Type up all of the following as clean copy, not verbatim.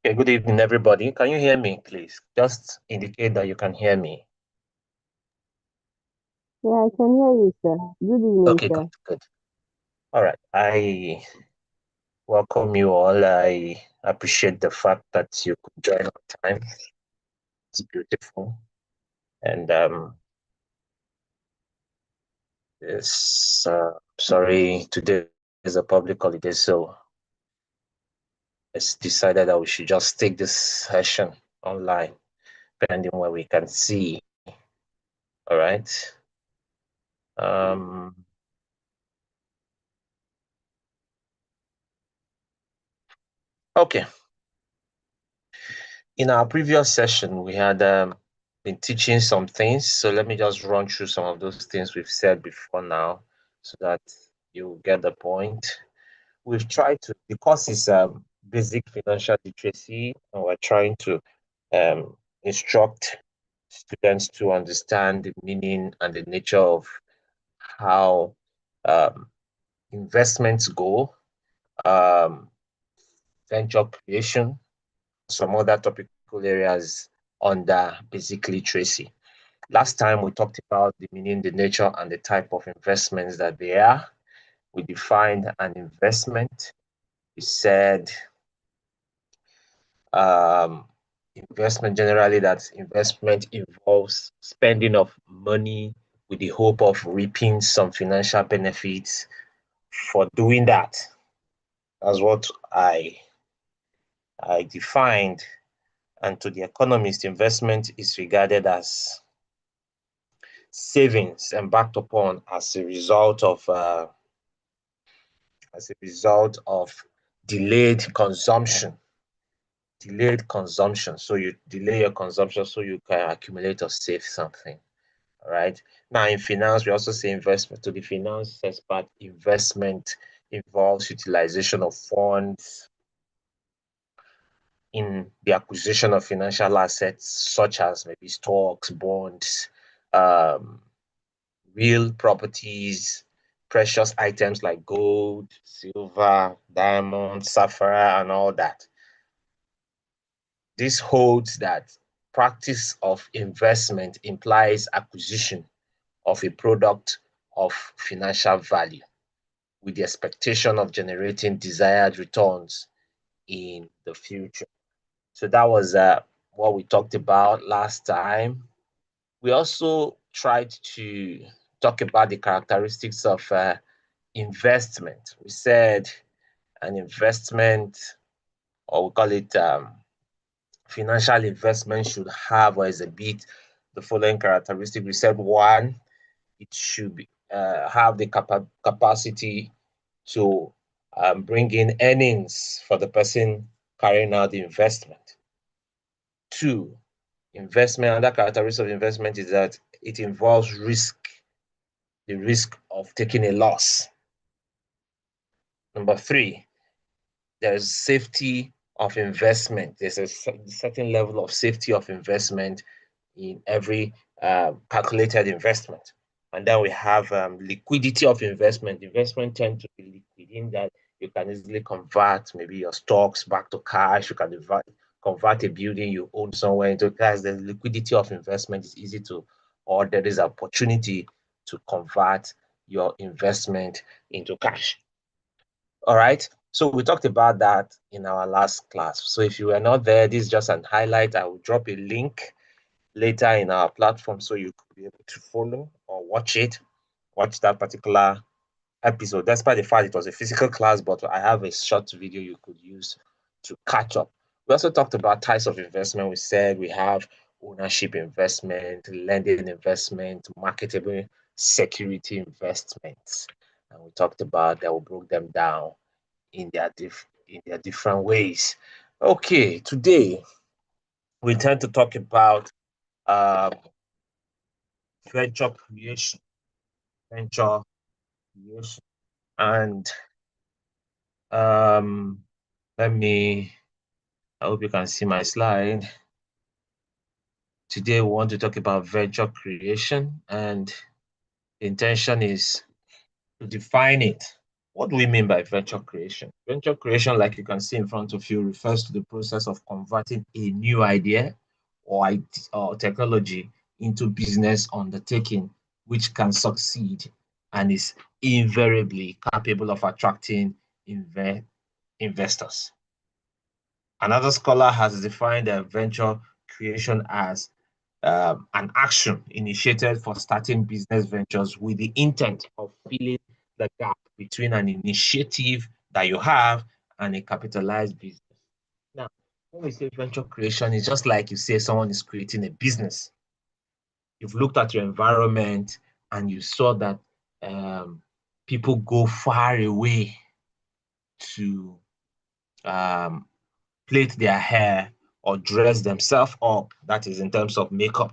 Okay, good evening, everybody. Can you hear me, please? Just indicate that you can hear me. Yeah, I can hear you, sir. Good evening, Okay, sir. good. All right. I welcome you all. I appreciate the fact that you could join on time. It's beautiful. And it's sorry, today is a public holiday, so it's decided that we should just take this session online, depending where we can see. All right. Okay. In our previous session, we had been teaching some things. So let me just run through some of those things we've said before now so that you get the point. We've tried to, because it's basic financial literacy, and we're trying to instruct students to understand the meaning and the nature of how investments go, venture creation, some other topical areas under basic literacy. Last time we talked about the meaning, the nature, and the type of investments that they are. We defined an investment. We said investment generally, that investment involves spending of money with the hope of reaping some financial benefits for doing that. That's what I defined. And to the economist, investment is regarded as savings embarked upon as a result of delayed consumption. Delayed consumption. So you delay your consumption so you can accumulate or save something. All right. Now in finance, we also say investment. To the finance expert, investment involves utilization of funds in the acquisition of financial assets such as maybe stocks, bonds, real properties, precious items like gold, silver, diamond, sapphire, and all that. This holds that practice of investment implies acquisition of a product of financial value with the expectation of generating desired returns in the future. So that was what we talked about last time. We also tried to talk about the characteristics of investment. We said an investment, or we call it financial investment, should have or exhibit the following characteristic. We said one, it should be, have the capacity to bring in earnings for the person carrying out the investment. Two, investment, another characteristic of investment is that it involves risk, the risk of taking a loss. Number three, there's safety of investment. There's a certain level of safety of investment in every calculated investment. And then we have liquidity of investment. Investment tend to be liquid in that you can easily convert maybe your stocks back to cash. You can convert a building you own somewhere into cash. The liquidity of investment is easy to, or there is opportunity to convert your investment into cash. All right. So we talked about that in our last class. So if you were not there, this is just an highlight. I will drop a link later in our platform so you could be able to follow or watch that particular episode. Despite the fact it was a physical class, but I have a short video you could use to catch up. We also talked about types of investment. We said we have ownership investment, lending investment, marketable security investments. And we talked about that, we broke them down in their different ways. Okay, today we intend to talk about um, venture creation, venture creation, and um, let me. I hope you can see my slide. Today we want to talk about venture creation, and the intention is to define it. What do we mean by venture creation? Venture creation, like you can see in front of you, refers to the process of converting a new idea or technology into business undertaking, which can succeed and is invariably capable of attracting investors. Another scholar has defined venture creation as an action initiated for starting business ventures with the intent of filling the gap between an initiative that you have and a capitalized business. Now, when we say venture creation, it's just like you say someone is creating a business. You've looked at your environment and you saw that people go far away to um, plait their hair or dress themselves up, that is in terms of makeup.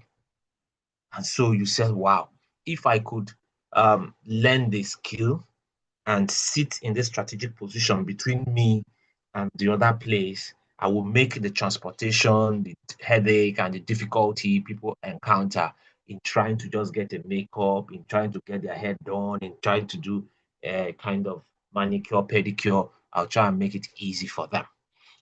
And so you said, wow, if I could learn the skill and sit in this strategic position between me and the other place, I will make the transportation, the headache, and the difficulty people encounter in trying to just get a makeup, in trying to get their hair done, in trying to do a kind of manicure, pedicure. I'll try and make it easy for them.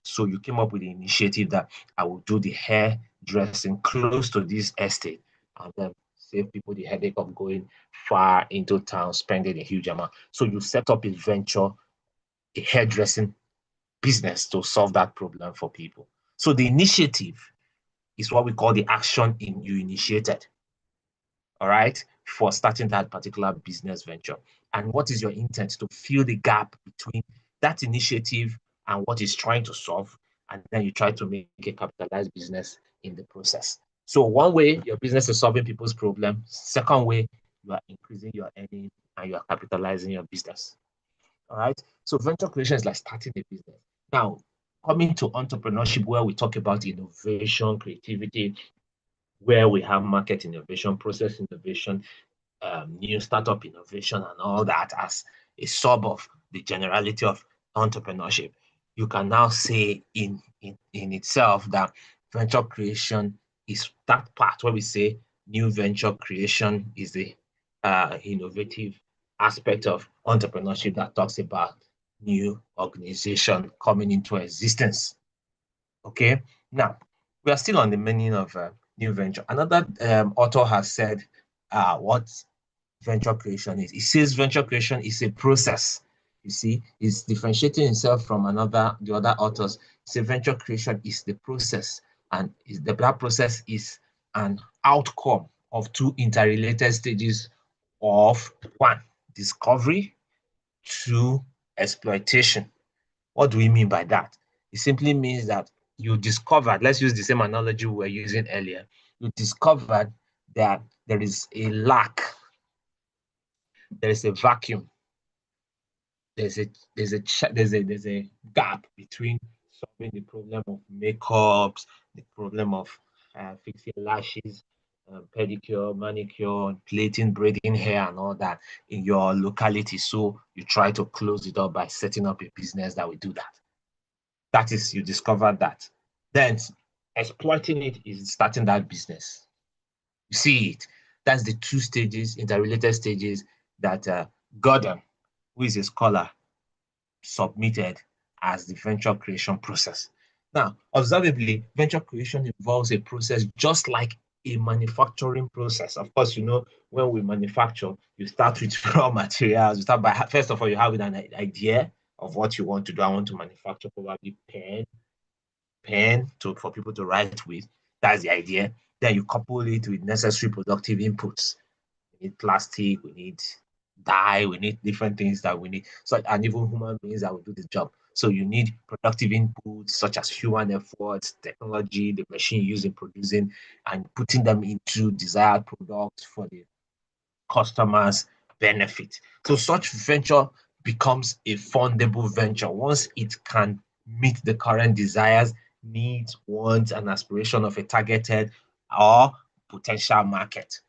So you came up with the initiative that I will do the hair dressing close to this estate and then save people the headache of going far into town, spending a huge amount. So you set up a venture, a hairdressing business to solve that problem for people. So the initiative is what we call the action you initiated, all right, for starting that particular business venture. And what is your intent? To fill the gap between that initiative and what is trying to solve, and then you try to make a capitalized business in the process. So one way your business is solving people's problems. Second way, you are increasing your earnings and you are capitalizing your business. All right. So venture creation is like starting a business. Now, coming to entrepreneurship, where we talk about innovation, creativity, where we have market innovation, process innovation, new startup innovation, and all that as a sub of the generality of entrepreneurship. You can now say in itself that venture creation is that part where we say new venture creation is the innovative aspect of entrepreneurship that talks about new organization coming into existence. Okay, now we are still on the meaning of new venture. Another author has said what venture creation is. He says venture creation is a process. You see, it's differentiating itself from the other authors. Say venture creation is the process, and that process is an outcome of two interrelated stages of one, discovery, two, exploitation. What do we mean by that? It simply means that you discovered, let's use the same analogy we were using earlier, you discovered that there is a lack, there is a vacuum, there's a there's a gap between solving the problem of makeups, the problem of fixing lashes, pedicure, manicure, plaiting, braiding hair, and all that in your locality. So you try to close it up by setting up a business that will do that. That is, you discovered that. Then exploiting it is starting that business. You see it. That's the two stages, interrelated stages that Gordon, who is a scholar, submitted as the venture creation process. Now, observably, venture creation involves a process just like a manufacturing process. Of course, when we manufacture, you start with raw materials. You start by, first of all, you have an idea of what you want to do. I want to manufacture probably pen for people to write with. That's the idea. Then you couple it with necessary productive inputs. We need plastic, we need dye, we need different things that we need. So, and even human beings that will do the job. So you need productive inputs such as human efforts, technology, the machine used in producing, and putting them into desired products for the customer's benefit. So such venture becomes a fundable venture once it can meet the current desires, needs, wants, and aspiration of a targeted or potential market.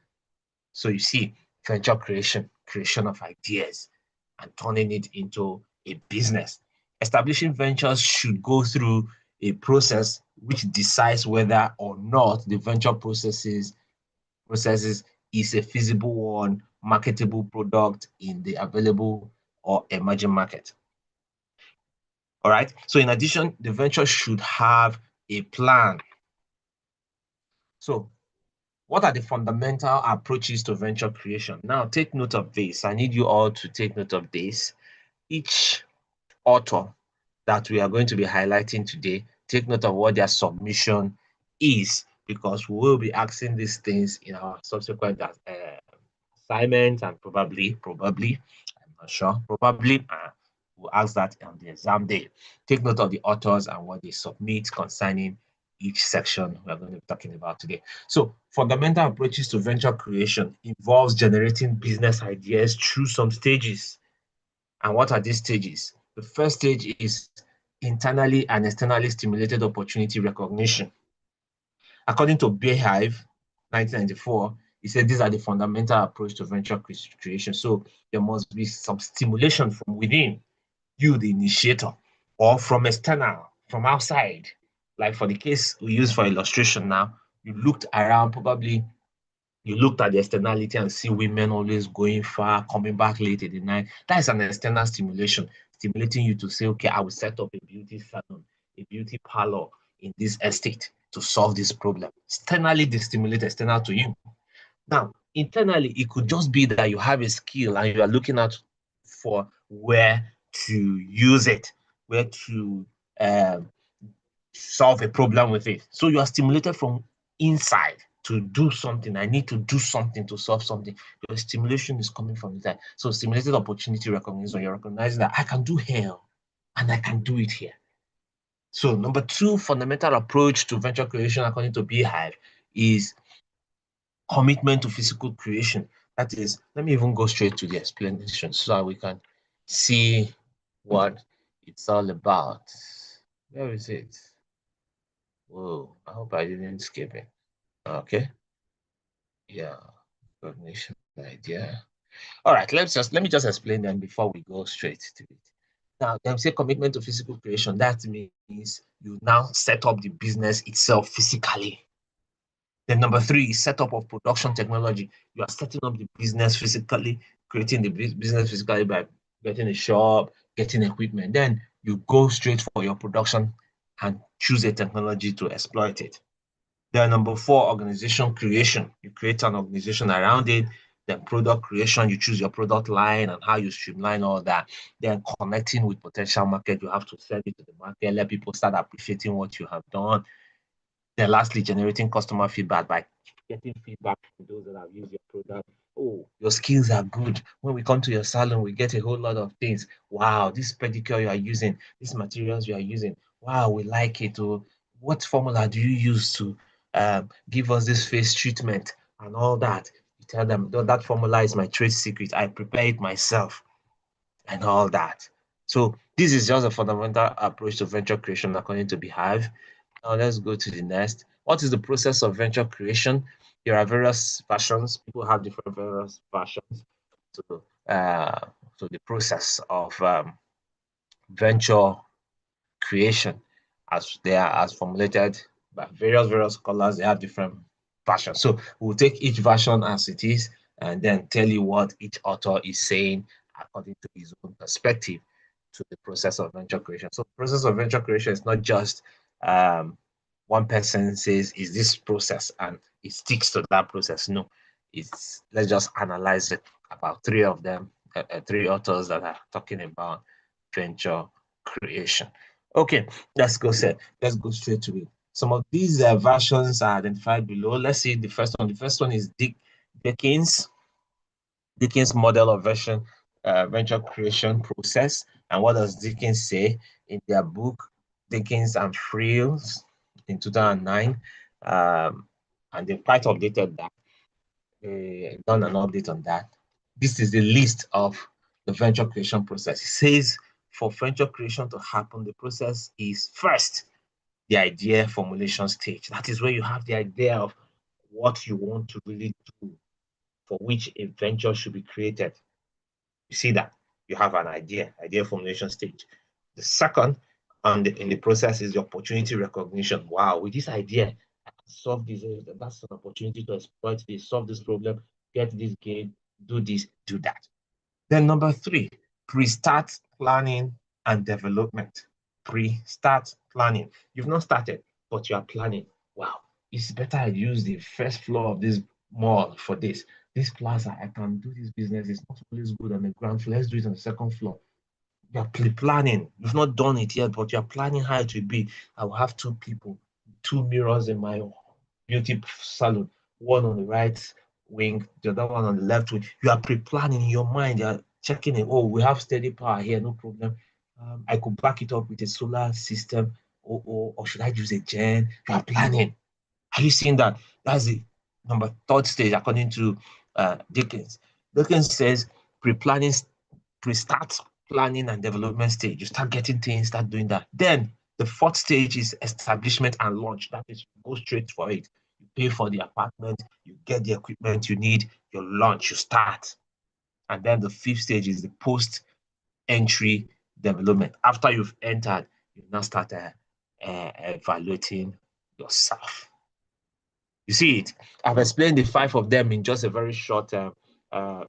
So you see, venture creation of ideas and turning it into a business. Establishing ventures should go through a process which decides whether or not the venture processes is a feasible one, marketable product in the available or emerging market. All right. So in addition, the venture should have a plan. So what are the fundamental approaches to venture creation? Now, take note of this. I need you all to take note of this. Each author that we are going to be highlighting today, take note of what their submission is, because we will be asking these things in our subsequent assignments, and probably, I'm not sure, probably we'll ask that on the exam day. Take note of the authors and what they submit concerning each section we're going to be talking about today. So fundamental approaches to venture creation involves generating business ideas through some stages. And what are these stages? The first stage is internally and externally stimulated opportunity recognition. According to Beehive, 1994, he said these are the fundamental approach to venture creation. So there must be some stimulation from within you, the initiator, or from external, from outside. Like for the case we use for illustration now, you looked around, probably you looked at the externality and see women always going far, coming back late in the night. That is an external stimulation, stimulating you to say, okay, I will set up a beauty salon, a beauty parlor in this estate to solve this problem. Externally, they stimulate external to you. Now, internally, it could just be that you have a skill and you are looking out for where to use it, where to solve a problem with it. So you are stimulated from inside to do something. I need to do something to solve something. Your stimulation is coming from inside. So stimulated opportunity recognition, you're recognizing that I can do here and I can do it here. So number two fundamental approach to venture creation, according to Beehive, is commitment to physical creation. That is, let me even go straight to the explanation so that we can see what it's all about. Where is it? Whoa, I hope I didn't skip it. Okay. Yeah. Cognition idea. All right, let me just explain them before we go straight to it. Now, them say commitment to physical creation. That means you now set up the business itself physically. Then number three is setup of production technology. You are setting up the business physically, creating the business physically by getting a shop, getting equipment. Then you go straight for your production and choose a technology to exploit it. Then number four, organization creation. You create an organization around it. Then product creation, you choose your product line and how you streamline all that. Then connecting with potential market, you have to sell it to the market, let people start appreciating what you have done. Then lastly, generating customer feedback by getting feedback from those that have used your product. Oh, your skills are good. When we come to your salon, we get a whole lot of things. Wow, this pedicure you are using, these materials you are using. Wow, we like it. Oh, what formula do you use to give us this face treatment and all that? You tell them that formula is my trade secret. I prepare it myself and all that. So this is just a fundamental approach to venture creation according to Beehive. Now let's go to the next. What is the process of venture creation? There are various versions. People have different various versions to the process of venture creation as they are as formulated by various scholars. They have different versions. So we'll take each version as it is and then tell you what each author is saying according to his own perspective to the process of venture creation. So the process of venture creation is not just one person says is this process and it sticks to that process. No, it's let's just analyze it about three of them, three authors that are talking about venture creation. Okay, let's go straight to it. Some of these versions are identified below. Let's see the first one. The first one is Dickens model of venture creation process. And what does Dickens say in their book, Dickens and Frills, in 2009? And they've quite updated that, done an update on that. This is the list of the venture creation process. It says for venture creation to happen, the process is first the idea formulation stage. That is where you have the idea of what you want to really do, for which a venture should be created. You see that you have an idea formulation stage. The second in the process is the opportunity recognition. Wow, with this idea, I can solve this. That's an opportunity to exploit this, solve this problem, get this gain, do this, do that. Then number three, pre-start planning and development. Pre-start planning. You've not started, but you are planning. Wow, it's better I use the first floor of this mall for this. This plaza, I can do this business. It's not always good on the ground floor. Let's do it on the second floor. You're planning. You've not done it yet, but you're planning how it will be. I will have two people, two mirrors in my beauty salon, one on the right wing, the other one on the left wing. You are pre-planning in your mind. You're checking it. Oh, we have steady power here, no problem. I could back it up with a solar system, or should I use a gen? You are planning. Are you seeing that? That's the third stage, according to Dickens. Dickens says pre-planning, pre-start planning and development stage. You start getting things, start doing that. Then the fourth stage is establishment and launch. That is, you go straight for it. You pay for the apartment, you get the equipment you need, you launch, you start. And then the fifth stage is the post-entry development. After you've entered, you now start evaluating yourself. You see it? I've explained the five of them in just a very short,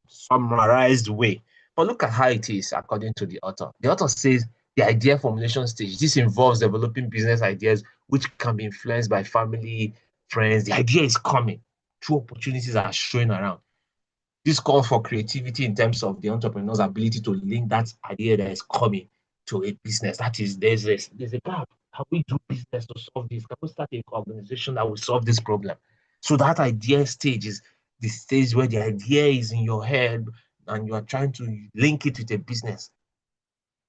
summarized way. But look at how it is according to the author. The author says the idea formulation stage. This involves developing business ideas which can be influenced by family, friends. The idea is coming. True opportunities are showing around. This calls for creativity in terms of the entrepreneur's ability to link that idea that is coming to a business. That is, there's a gap. Can we do business to solve this? Can we start an organization that will solve this problem? So that idea stage is the stage where the idea is in your head and you are trying to link it with a business.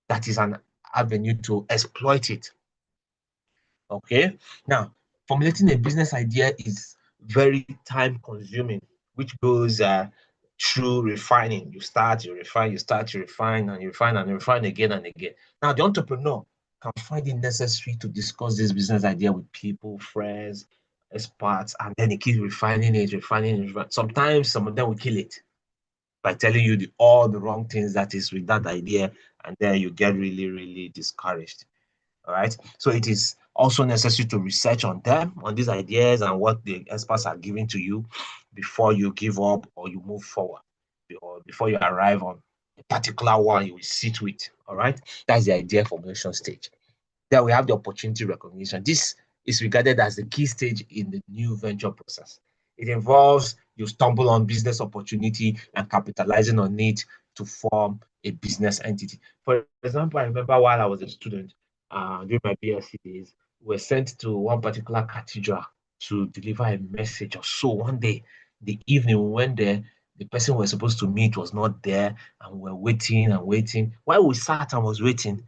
That is an avenue to exploit it. Okay. Now, formulating a business idea is very time consuming, which goes through refining. You start, you refine, you start, you refine, and you refine, and you refine again and again. Now, the entrepreneur can find it necessary to discuss this business idea with people, friends, experts, and then he keeps refining it, refining it. Refining. Sometimes some of them will kill it by telling you all the wrong things that is with that idea, and then you get really, really discouraged. All right. So it is also necessary to research on them, on these ideas and what the experts are giving to you before you give up or you move forward, or before you arrive on a particular one you will sit with. All right. That's the idea formulation stage. Then we have the opportunity recognition. This is regarded as the key stage in the new venture process. It involves you stumble on business opportunity and capitalizing on it to form a business entity. For example, I remember while I was a student, during my BSc days, we were sent to one particular cathedral to deliver a message or so. One day, the evening we went there, the person we were supposed to meet was not there, and we were waiting and waiting. While we sat and was waiting,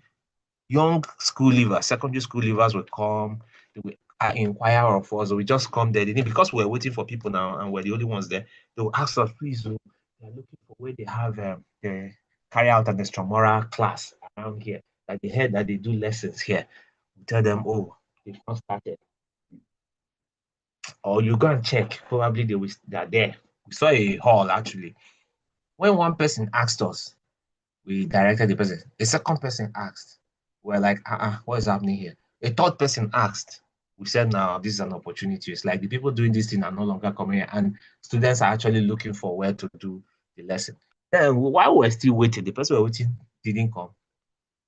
young school leavers, secondary school leavers will come, they will inquire of us, we just come there. Because we were waiting for people now and we're the only ones there, they will ask us, please, oh, they're looking for where they have they carry out an extramural class around here. Like they heard that they do lessons here. We tell them, oh, they've not started. Or you go and check, probably they're there. We saw a hall actually. When one person asked us, we directed the person. A second person asked. We're like, what is happening here? A third person asked. We said, now this is an opportunity. It's like the people doing this thing are no longer coming here, and students are actually looking for where to do the lesson. Then while we're still waiting, the person we're waiting didn't come.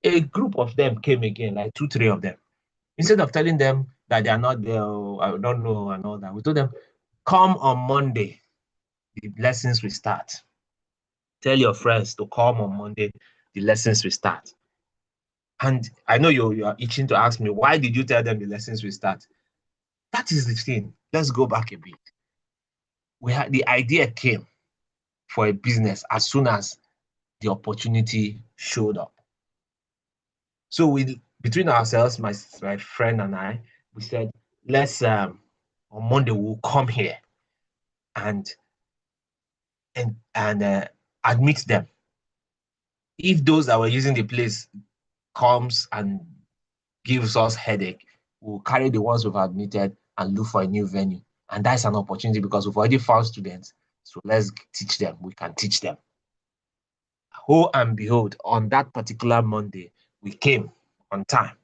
A group of them came again, like two, three of them. Instead of telling them that they are not there, or I don't know, and all that, we told them, come on Monday, the lessons will start. Tell your friends to come on Monday, the lessons will start. And I know you are itching to ask me, why did you tell them the lessons will start? That is the thing. Let's go back a bit. The idea came for a business as soon as the opportunity showed up. So between ourselves, my friend and I, we said, let's on Monday we'll come here and admit them. If those that were using the place comes and gives us headache, we'll carry the ones we've admitted and look for a new venue. And that's an opportunity because we've already found students. So let's teach them. We can teach them. Ho and behold, on that particular Monday, we came on time.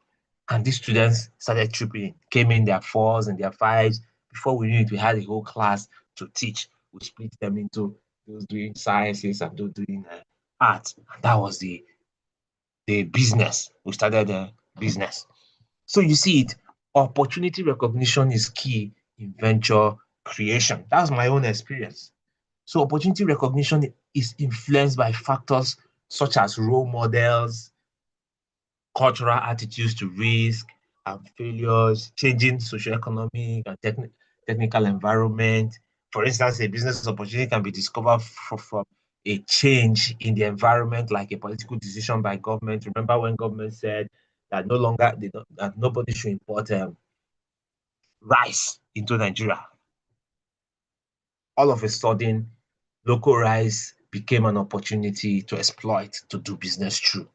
And these students started trooping in, came in their fours and their fives. Before we knew it, we had a whole class to teach. We split them into those doing sciences and those doing art. And that was the business. We started the business. So you see it, opportunity recognition is key in venture creation. That's my own experience. So opportunity recognition is influenced by factors such as role models, cultural attitudes to risk and failures, changing socioeconomic and technical environment. For instance, a business opportunity can be discovered from a change in the environment, like a political decision by government. Remember when government said that no longer that nobody should import rice into Nigeria? All of a sudden, local rice became an opportunity to exploit, to do business through.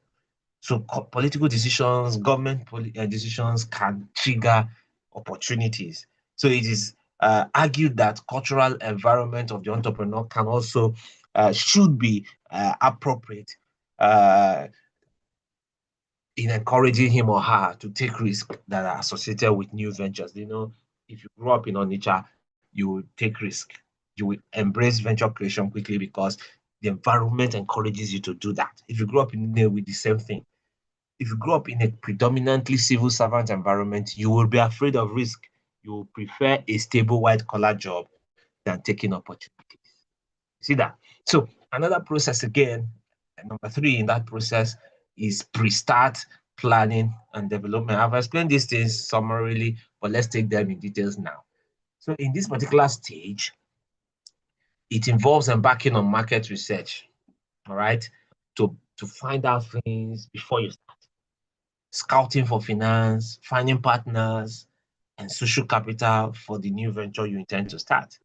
So political decisions, government decisions can trigger opportunities. So it is argued that cultural environment of the entrepreneur can also should be appropriate in encouraging him or her to take risks that are associated with new ventures. You know, if you grew up in Onitsha, you will take risk. You will embrace venture creation quickly because the environment encourages you to do that. If you grew up in Nnewi, with the same thing. If you grow up in a predominantly civil servant environment, you will be afraid of risk. You will prefer a stable white collar job than taking opportunities. See that? So another process again, number 3 in that process is pre-start planning and development. I've explained these things summarily, but let's take them in details now. So in this particular stage, it involves embarking on market research, all right, to find out things before you start. Scouting for finance, finding partners, and social capital for the new venture you intend to start.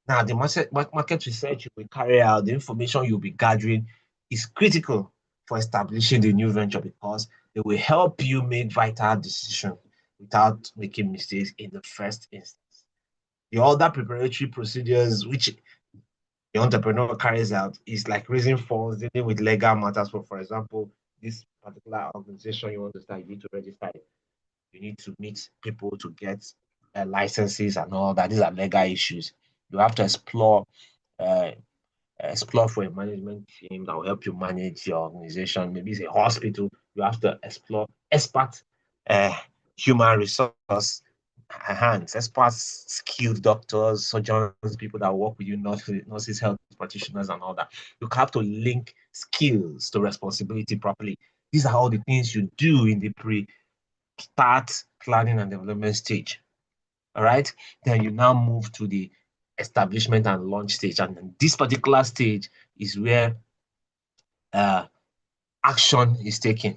Now, the market research you will carry out, the information you'll be gathering is critical for establishing the new venture because it will help you make vital decisions without making mistakes in the first instance. The other preparatory procedures which the entrepreneur carries out is like raising funds, dealing with legal matters. For example, this particular organization you want to start, you need to register it. You need to meet people to get licenses and all that. These are legal issues. You have to uh, explore for a management team that will help you manage your organization. Maybe it's a hospital. You have to explore expert uh, human resource hands, experts, skilled doctors, surgeons, people that work with you, nurses, health practitioners, and all that. You have to link skills to responsibility properly. These are all the things you do in the start planning and development stage. All right. Then you now move to the establishment and launch stage. And this particular stage is where uh, action is taken.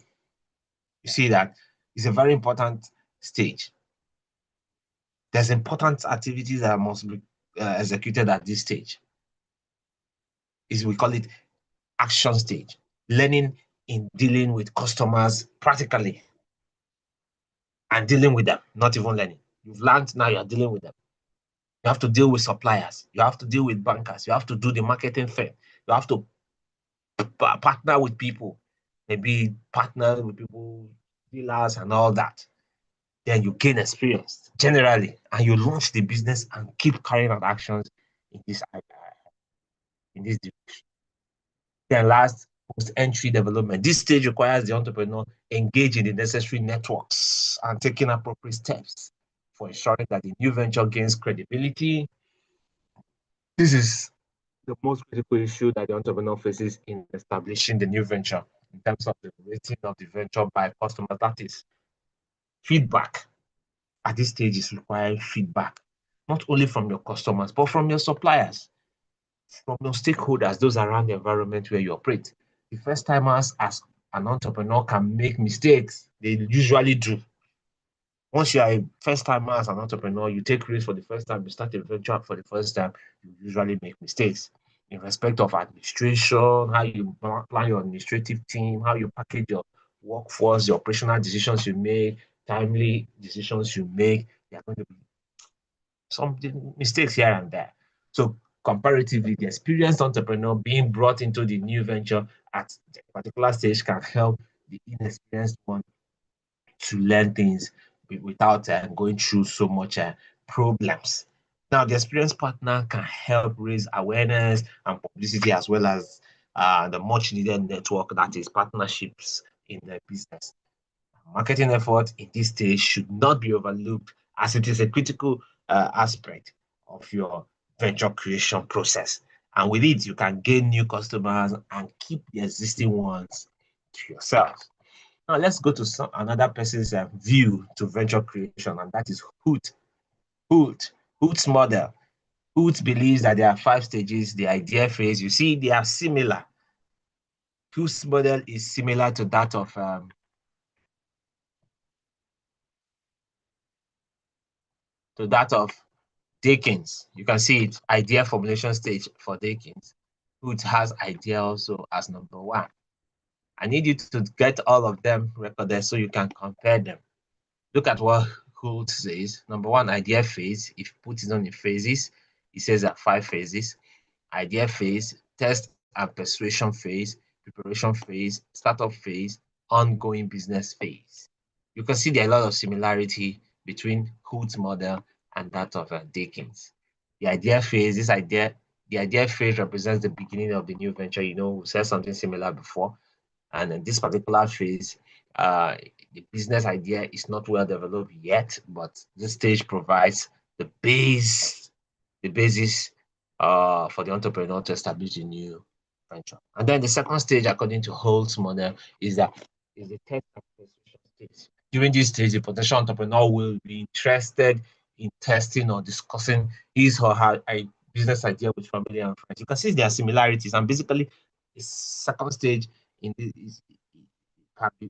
You see that it's a very important stage. There's important activities that must be executed at this stage. We call it action stage. Learning in dealing with customers practically and dealing with them, not even learning. You've learned, now you're dealing with them. You have to deal with suppliers. You have to deal with bankers. You have to do the marketing thing. You have to partner with people, maybe partner with people, dealers, and all that. Then you gain experience generally, and you launch the business and keep carrying out actions in this direction. Then last, post-entry development. This stage requires the entrepreneur engage in the necessary networks and taking appropriate steps for ensuring that the new venture gains credibility. This is the most critical issue that the entrepreneur faces in establishing the new venture in terms of the rating of the venture by customers. That is feedback. At this stage is requiring feedback, not only from your customers, but from your suppliers, from your stakeholders, those around the environment where you operate. The first timers an entrepreneur can make mistakes. They usually do. Once you are a first timer as an entrepreneur, you take risks for the first time, you start a venture for the first time, you usually make mistakes in respect of administration, how you plan your administrative team, how you package your workforce, the operational decisions you make, timely decisions you make. There are going to be some mistakes here and there. So comparatively, the experienced entrepreneur being brought into the new venture at a particular stage can help the inexperienced one to learn things without going through so much problems. Now, the experienced partner can help raise awareness and publicity as well as the much needed network that is partnerships in the business. Marketing effort in this stage should not be overlooked as it is a critical aspect of your venture creation process. And with it, you can gain new customers and keep the existing ones to yourself. Now let's go to another person's view to venture creation, and that is Hoot. Hoot. Hoot's model. Hoot believes that there are 5 stages. The idea phase, you see, they are similar. Hoot's model is similar to that of Dakins. You can see it, idea formulation stage for Dakins. Hoot has idea also as number 1. I need you to get all of them recorded so you can compare them. Look at what Holt says. Number 1, idea phase. If you put it on in phases, it says that 5 phases. Idea phase, test and persuasion phase, preparation phase, startup phase, ongoing business phase. You can see there are a lot of similarity between Holt's model and that of Dakins. The idea phase, the idea phase represents the beginning of the new venture. You know, we said something similar before. And in this particular phase, the business idea is not well developed yet, but this stage provides the basis for the entrepreneur to establish a new venture. And then the second stage, according to Holt's model, is the test and persuasion stage. During this stage, the potential entrepreneur will be interested in testing or discussing his or her business idea with family and friends. You can see there are similarities, and basically, the second stage in this can be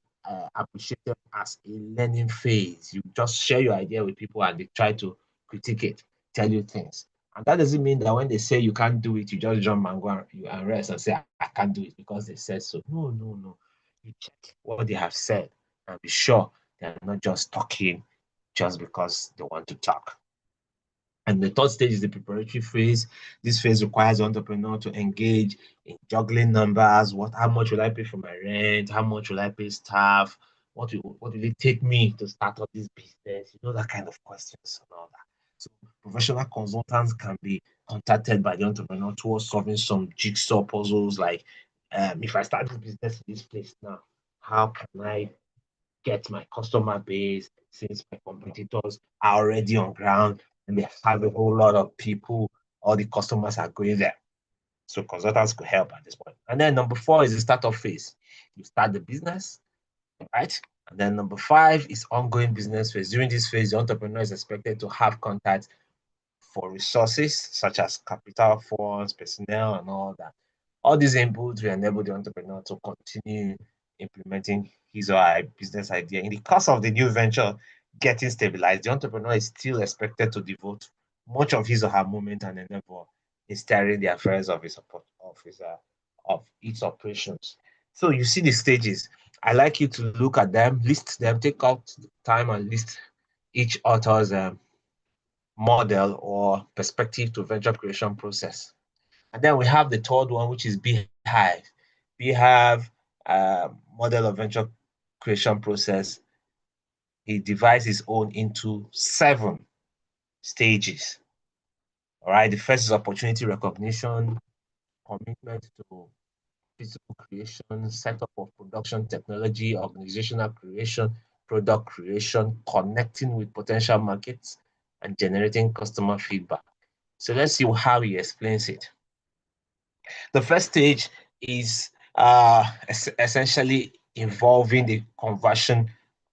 appreciated as a learning phase. You just share your idea with people and they try to critique it, tell you things. And that doesn't mean that when they say you can't do it, you just jump and go and rest and say, I can't do it because they said so. No, no, no. You check what they have said and be sure they're not just talking just because they want to talk. And the third stage is the preparatory phase. This phase requires the entrepreneur to engage in juggling numbers. How much will I pay for my rent? How much will I pay staff? What will it take me to start up this business? You know, that kind of questions and all that. So professional consultants can be contacted by the entrepreneur towards solving some jigsaw puzzles like if I start this business in this place now, how can I get my customer base since my competitors are already on ground and they have a whole lot of people, all the customers are going there. So consultants could help at this point. And then number 4 is the startup phase. You start the business, right? And then number 5 is ongoing business phase. During this phase, the entrepreneur is expected to have contact for resources such as capital funds, personnel, and all that. All these inputs will enable the entrepreneur to continue implementing his or her business idea. In the course of the new venture getting stabilized, the entrepreneur is still expected to devote much of his or her moment and endeavor in steering the affairs of its operations. So you see the stages. I like you to look at them, list them, take out time and list each author's model or perspective to venture creation process. And then we have the third one, which is Beehive. Beehive model of venture creation process. He divides his own into 7 stages. All right. The first is opportunity recognition, commitment to physical creation, setup of production technology, organizational creation, product creation, connecting with potential markets, and generating customer feedback. So let's see how he explains it. The first stage is essentially involving the conversion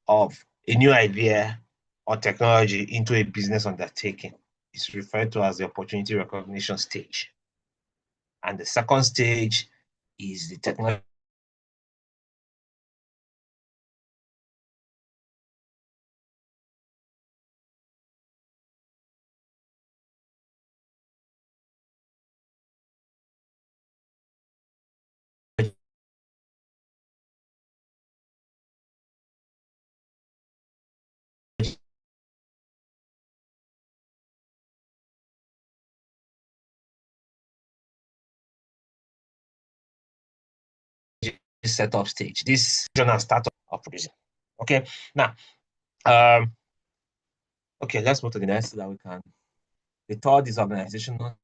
of a new idea or technology into a business undertaking. It's referred to as the opportunity recognition stage. And the second stage is the technology setup stage, this regional startup of producing. Okay, now, okay, let's move to the next so that we can. The third is organizational.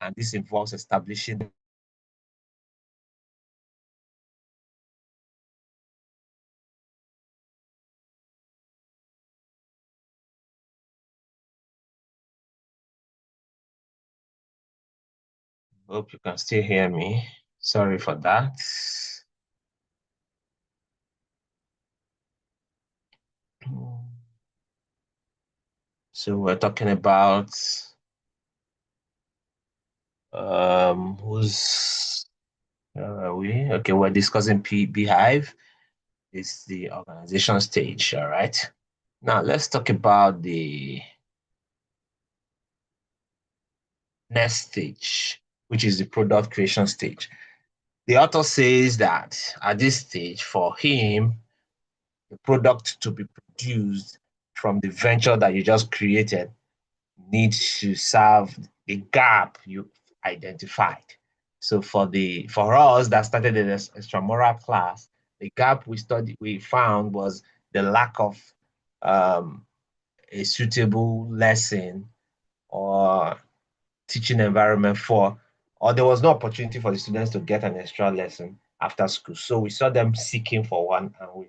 And this involves establishing hope you can still hear me. Sorry for that. So we're talking about who's are we? Okay, we're discussing Beehive. It's the organization stage, all right. Now let's talk about the next stage, which is the product creation stage. The author says that at this stage, for him, the product to be produced from the venture that you just created needs to serve the gap you identified. So for us that started in this extramural class, the gap we found was the lack of a suitable lesson or teaching environment for, or there was no opportunity for the students to get an extra lesson after school. So we saw them seeking for one and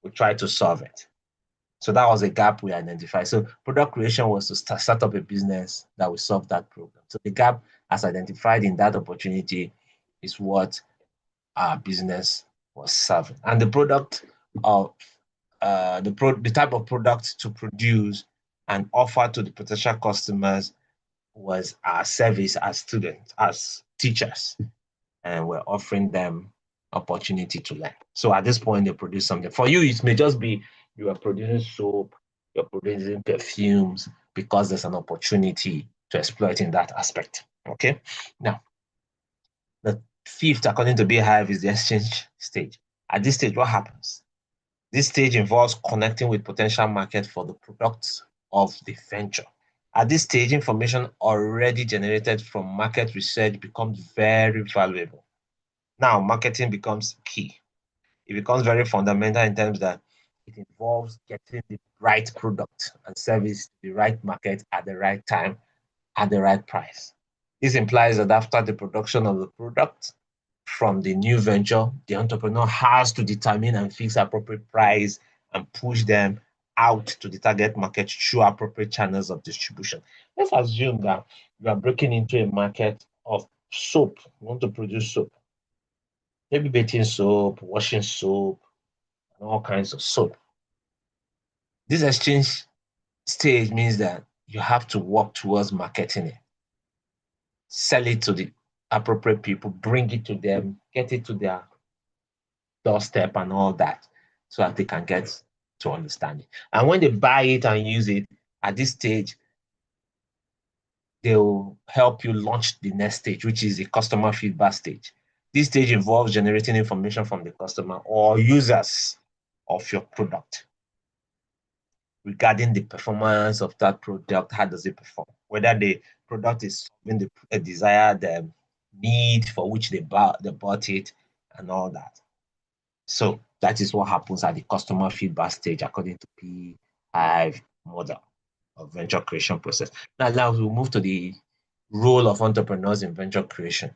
we tried to solve it. So that was a gap we identified. So product creation was to start up a business that will solve that problem. So the gap as identified in that opportunity is what our business was serving. And the product of the type of product to produce and offer to the potential customers was our service as students, as teachers, and we're offering them opportunity to learn. So at this point, they produce something. For you, it may just be you are producing soap, you're producing perfumes because there's an opportunity to exploit in that aspect. Okay. Now, the fifth, according to Beehive, is the exchange stage. At this stage, what happens? This stage involves connecting with potential market for the products of the venture. At this stage, information already generated from market research becomes very valuable. Now, marketing becomes key. It becomes very fundamental in terms that it involves getting the right product and service to the right market at the right time at the right price. This implies that after the production of the product from the new venture, the entrepreneur has to determine and fix appropriate price and push them out to the target market through appropriate channels of distribution. Let's assume that you are breaking into a market of soap. You want to produce soap, maybe bathing soap, washing soap, and all kinds of soap. This exchange stage means that you have to work towards marketing it, sell it to the appropriate people, bring it to them, get it to their doorstep and all that so that they can get to understand it. And when they buy it and use it, at this stage, they'll help you launch the next stage, which is the customer feedback stage. This stage involves generating information from the customer or users of your product regarding the performance of that product. How does it perform? Whether the product is solving the desired need for which they bought it and all that. So that is what happens at the customer feedback stage according to Beehive model of venture creation process. Now we'll move to the role of entrepreneurs in venture creation.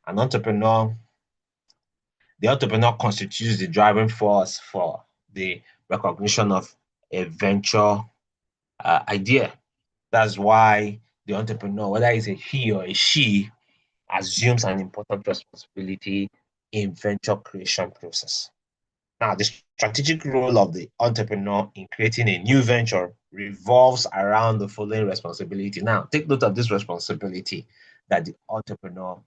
An entrepreneur, the entrepreneur constitutes the driving force for the recognition of a venture idea. That's why the entrepreneur, whether it's a he or a she, assumes an important responsibility in venture creation process. Now, the strategic role of the entrepreneur in creating a new venture revolves around the following responsibility. Now, take note of this responsibility. that the entrepreneur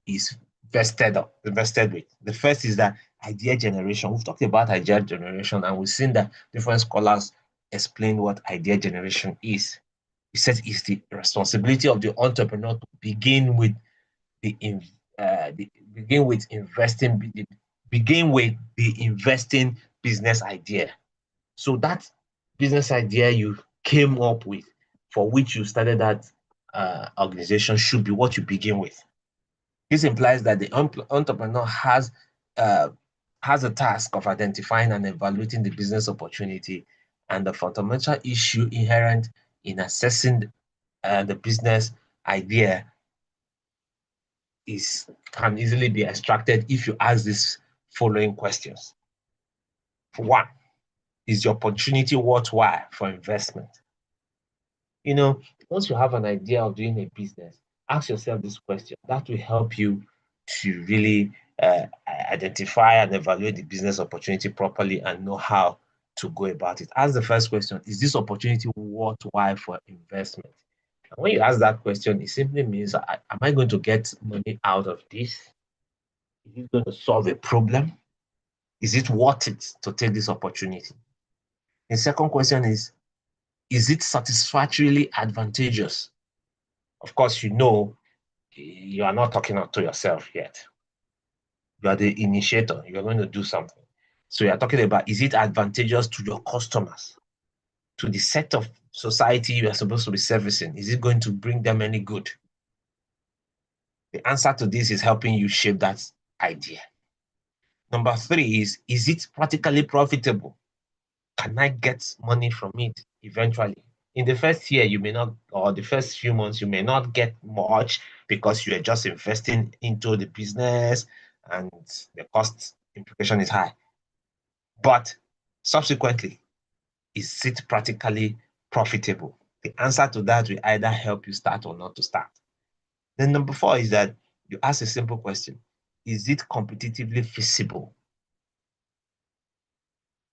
is invested with. The first is that idea generation. We've talked about idea generation, and we've seen that different scholars explain what idea generation is. He says it's the responsibility of the entrepreneur to begin with begin with the investing business idea. So that business idea you came up with, for which you started that organization, should be what you begin with. This implies that the entrepreneur has a task of identifying and evaluating the business opportunity and the fundamental issue inherent in assessing the business idea can easily be extracted if you ask these following questions. For one, is the opportunity worthwhile for investment? Once you have an idea of doing a business, ask yourself this question. That will help you to really identify and evaluate the business opportunity properly and know how to go about it. Ask the first question, is this opportunity worthwhile for investment? And when you ask that question, it simply means, am I going to get money out of this? Is it going to solve a problem? Is it worth it to take this opportunity? The second question is it satisfactorily advantageous? Of course, you are not talking to yourself yet. You are the initiator. You are going to do something. So you are talking about, is it advantageous to your customers, to the set of society you are supposed to be servicing? Is it going to bring them any good? The answer to this is helping you shape that idea. Number three is it practically profitable? Can I get money from it eventually? In the first year, you may not, or the first few months, you may not get much because you are just investing into the business and the cost implication is high. But subsequently, is it practically profitable? The answer to that will either help you start or not to start. Then number four is that you ask a simple question. Is it competitively feasible?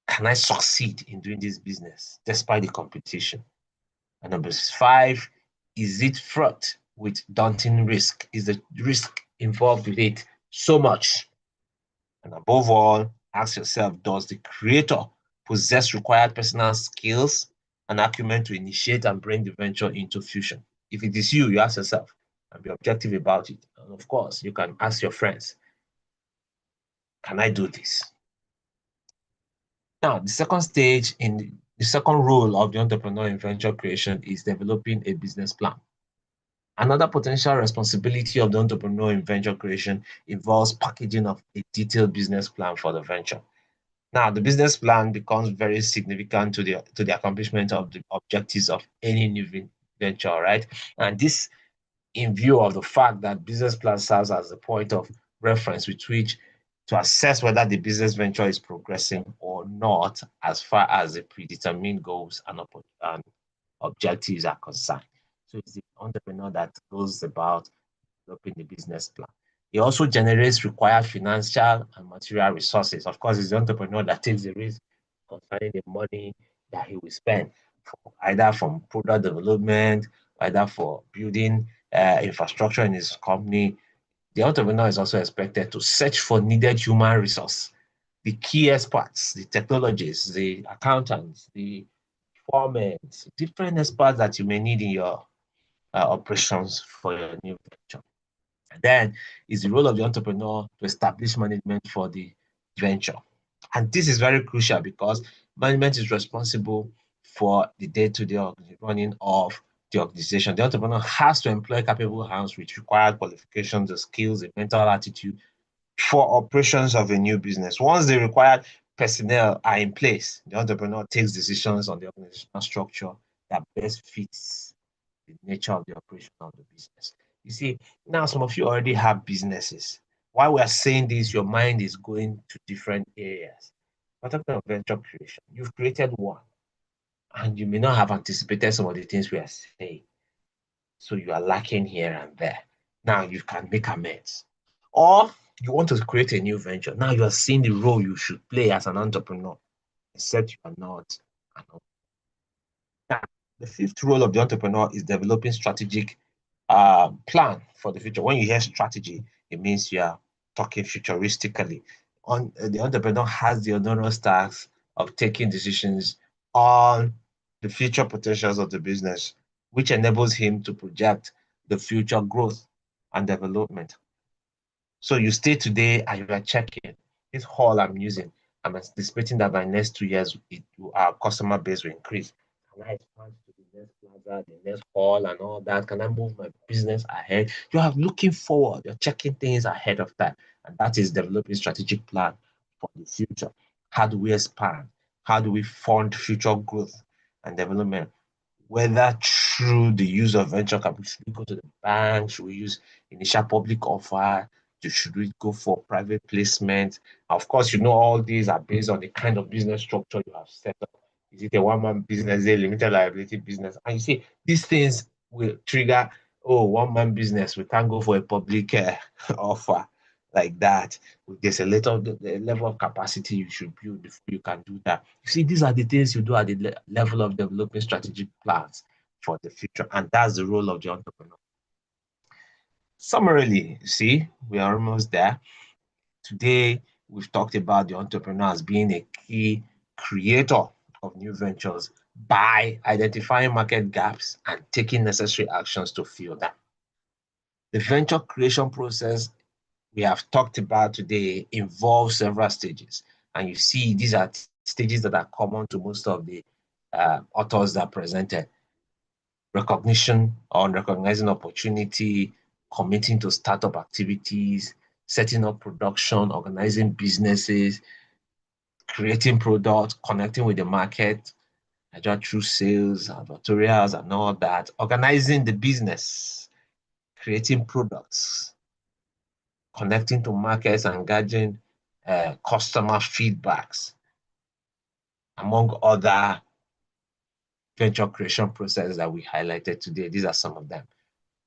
Can I succeed in doing this business despite the competition? And number five, is it fraught with daunting risk? Is the risk involved with it so much? And above all, ask yourself, does the creator possess required personal skills and acumen to initiate and bring the venture into fruition? If it is you ask yourself and be objective about it. And of course, you can ask your friends, can I do this? Now, the second stage in the second role of the entrepreneur in venture creation is developing a business plan. Another potential responsibility of the entrepreneur in venture creation involves packaging of a detailed business plan for the venture. Now, the business plan becomes very significant to the accomplishment of the objectives of any new venture, right? And this, in view of the fact that business plan serves as a point of reference with which to assess whether the business venture is progressing or not as far as the predetermined goals and objectives are concerned. So it's the entrepreneur that goes about developing the business plan. It also generates required financial and material resources. Of course, it's the entrepreneur that takes the risk concerning the money that he will spend, either from product development, either for building infrastructure in his company. The entrepreneur is also expected to search for needed human resource, the key experts, the technologists, the accountants, the foremen, different experts that you may need in your operations for your new venture. And then it's the role of the entrepreneur to establish management for the venture. And this is very crucial because management is responsible for the day-to-day running of the organization. The entrepreneur has to employ capable hands with required qualifications, the skills, the mental attitude for operations of a new business. Once the required personnel are in place, the entrepreneur takes decisions on the organizational structure that best fits the nature of the operation of the business. You see, now some of you already have businesses. While we are saying this, your mind is going to different areas. We're talking about venture creation. You've created one, and you may not have anticipated some of the things we are saying. So you are lacking here and there. Now you can make amends. Or you want to create a new venture. Now you are seeing the role you should play as an entrepreneur, except you are not an entrepreneur. Now, the fifth role of the entrepreneur is developing strategic plan for the future. When you hear strategy, it means you are talking futuristically. The entrepreneur has the onerous task of taking decisions on the future potentials of the business, which enables him to project the future growth and development. So you stay today and you are checking this hall I'm using. I'm anticipating that by next 2 years, our customer base will increase. Can I expand to the next plaza, the next hall, and all that? Can I move my business ahead? You are looking forward. You're checking things ahead of time, and that is developing strategic plan for the future. How do we expand? How do we fund future growth and development? Whether through the use of venture capital, should we go to the bank? Should we use initial public offer? Should we go for private placement? Of course, you know all these are based on the kind of business structure you have set up. Is it a one-man business, a limited liability business? And you see, these things will trigger, oh, one-man business, we can't go for a public offer like that. There's a level of capacity you should build before you can do that. You see, these are the things you do at the level of developing strategic plans for the future, and that's the role of the entrepreneur. Summarily, see, we are almost there. Today, we've talked about the entrepreneur as being a key creator of new ventures by identifying market gaps and taking necessary actions to fill them. The venture creation process we have talked about today involves several stages. And you see, these are stages that are common to most of the authors that presented. Recognition on recognizing opportunity, committing to startup activities, setting up production, organizing businesses, creating products, connecting with the market, either through sales, advertorials, and all that, organizing the business, creating products, connecting to markets and gathering customer feedbacks, among other venture creation processes that we highlighted today. These are some of them.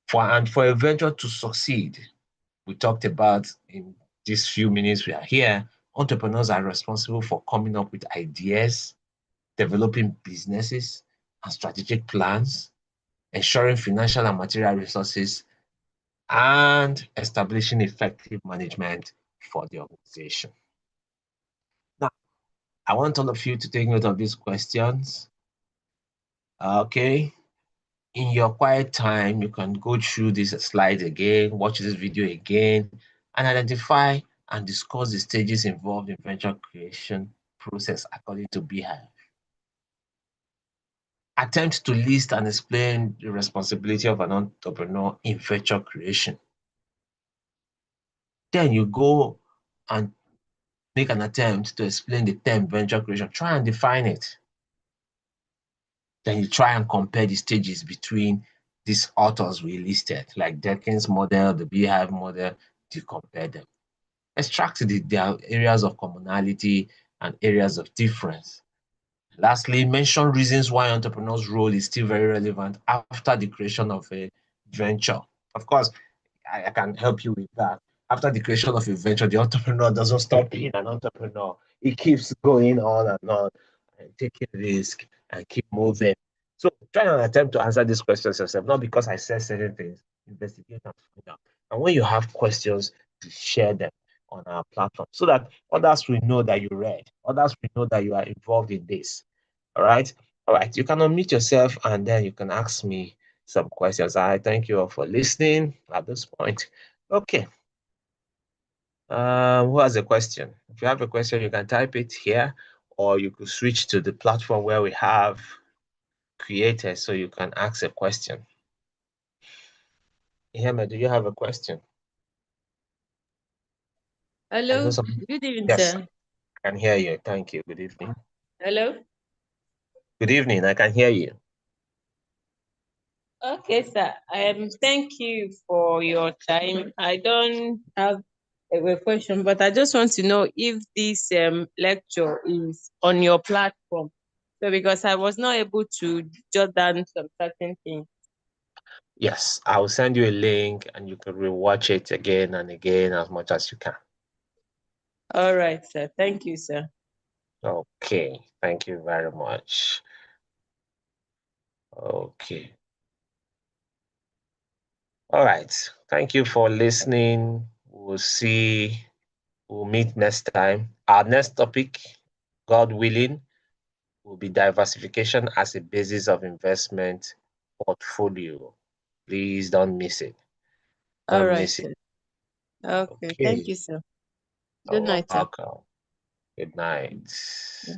For a venture to succeed, we talked about in these few minutes we are here, entrepreneurs are responsible for coming up with ideas, developing businesses and strategic plans, ensuring financial and material resources, and establishing effective management for the organization. Now, I want all of you to take note of these questions. Okay. In your quiet time, you can go through this slide again, watch this video again, and identify and discuss the stages involved in venture creation process according to Beehive. Attempt to list and explain the responsibility of an entrepreneur in venture creation. Then you go and make an attempt to explain the term venture creation. Try and define it. Then you try and compare the stages between these authors we listed, like Dawkins model, the Beehive model, to compare them. Extract their areas of commonality and areas of difference. Lastly, mention reasons why entrepreneur's role is still very relevant after the creation of a venture. Of course, I can help you with that. After the creation of a venture, the entrepreneur doesn't stop being an entrepreneur. He keeps going on and on and taking risk and keep moving. So try and attempt to answer these questions yourself, not because I said certain things. Investigate and find out. And when you have questions, to share them on our platform so that others will know that you read, others will know that you are involved in this. All right. All right. You can unmute yourself and then you can ask me some questions. I thank you all for listening at this point. Okay. Who has a question? If you have a question, you can type it here, or you could switch to the platform where we have created so you can ask a question. Iheme, do you have a question? Hello, good evening, yes, sir. I can hear you. Thank you. Good evening. Hello. Good evening. I can hear you. Okay, sir. Thank you for your time. I don't have a question, but I just want to know if this lecture is on your platform. So because I was not able to jot down some certain things. Yes, I'll send you a link and you can rewatch it again and again as much as you can. All right, sir. Thank you, sir. Okay, thank you very much. Okay. All right. Thank you for listening. We'll meet next time. Our next topic, God willing, will be diversification as a basis of investment portfolio. Please don't miss it. All Don't right, miss it. sir. Okay. Thank Okay. you, sir. Good You're night, sir. welcome. Good night. Yeah.